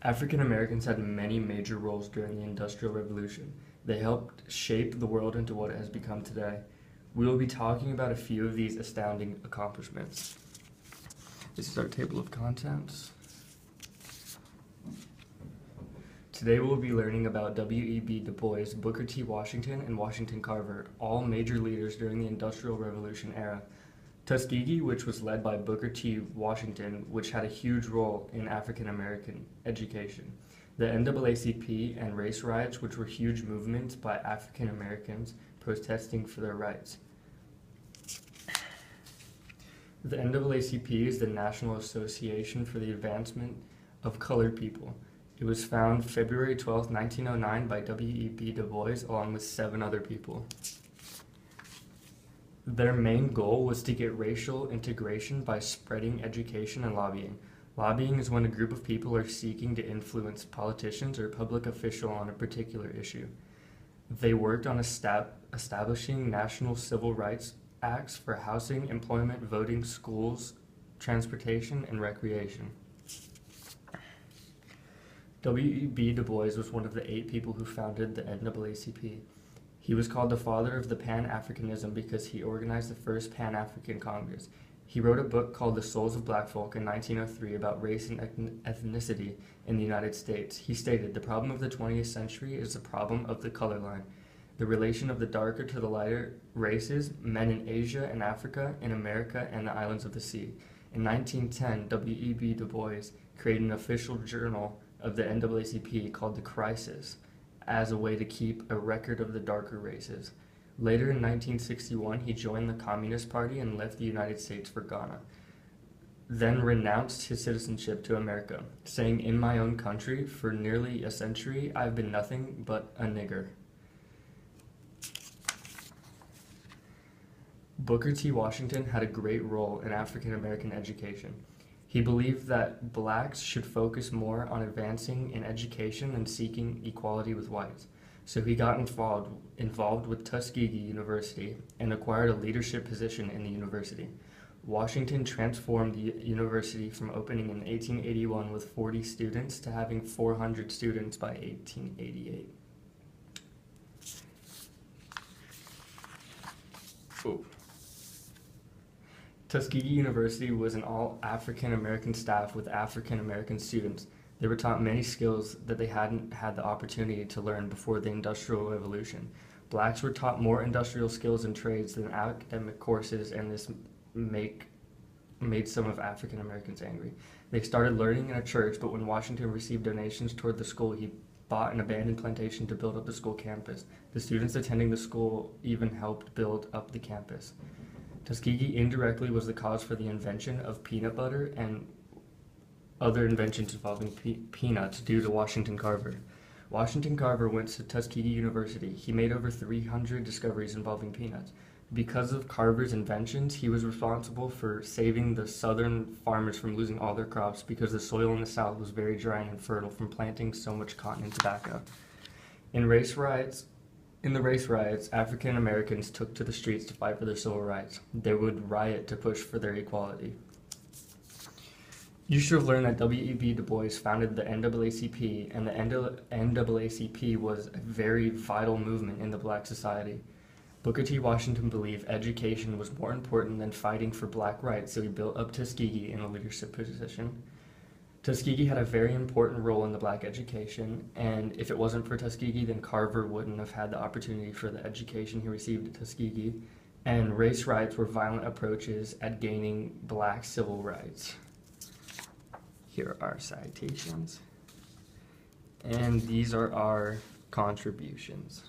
African Americans had many major roles during the Industrial Revolution. They helped shape the world into what it has become today. We will be talking about a few of these astounding accomplishments. This is our table of contents. Today we'll be learning about W.E.B. Du Bois, Booker T. Washington, and Washington Carver, all major leaders during the Industrial Revolution era. Tuskegee, which was led by Booker T. Washington, which had a huge role in African American education. The NAACP and race riots, which were huge movements by African Americans protesting for their rights. The NAACP is the National Association for the Advancement of Colored People. It was founded February 12, 1909 by W.E.B. Du Bois along with 7 other people. Their main goal was to get racial integration by spreading education and lobbying. Lobbying is when a group of people are seeking to influence politicians or a public official on a particular issue. They worked on establishing national civil rights acts for housing, employment, voting, schools, transportation, and recreation. W.E.B. Du Bois was one of the 8 people who founded the NAACP. He was called the father of the Pan-Africanism because he organized the first Pan-African Congress. He wrote a book called The Souls of Black Folk in 1903 about race and ethnicity in the United States. He stated, "The problem of the 20th century is the problem of the color line, the relation of the darker to the lighter races, men in Asia and Africa, in America, and the islands of the sea." In 1910, W.E.B. Du Bois created an official journal of the NAACP called The Crisis, as a way to keep a record of the darker races. Later in 1961, he joined the Communist Party and left the United States for Ghana, then renounced his citizenship to America, saying, "In my own country, for nearly a century, I've been nothing but a nigger." Booker T. Washington had a great role in African American education. He believed that blacks should focus more on advancing in education and seeking equality with whites. So he got involved with Tuskegee University and acquired a leadership position in the university. Washington transformed the university from opening in 1881 with 40 students to having 400 students by 1888. Ooh. Tuskegee University was an all African American staff with African American students. They were taught many skills that they hadn't had the opportunity to learn before the Industrial Revolution. Blacks were taught more industrial skills and trades than academic courses, and this made some of African Americans angry. They started learning in a church, but when Washington received donations toward the school, he bought an abandoned plantation to build up the school campus. The students attending the school even helped build up the campus. Tuskegee indirectly was the cause for the invention of peanut butter and other inventions involving peanuts due to Washington Carver. Washington Carver went to Tuskegee University. He made over 300 discoveries involving peanuts. Because of Carver's inventions, he was responsible for saving the southern farmers from losing all their crops because the soil in the South was very dry and infertile from planting so much cotton and tobacco. In the race riots, African Americans took to the streets to fight for their civil rights. They would riot to push for their equality. You should have learned that W.E.B. Du Bois founded the NAACP, and the NAACP was a very vital movement in the black society. Booker T. Washington believed education was more important than fighting for black rights, so he built up Tuskegee in a leadership position. Tuskegee had a very important role in the black education, and if it wasn't for Tuskegee, then Carver wouldn't have had the opportunity for the education he received at Tuskegee, and race riots were violent approaches at gaining black civil rights. Here are our citations, and these are our contributions.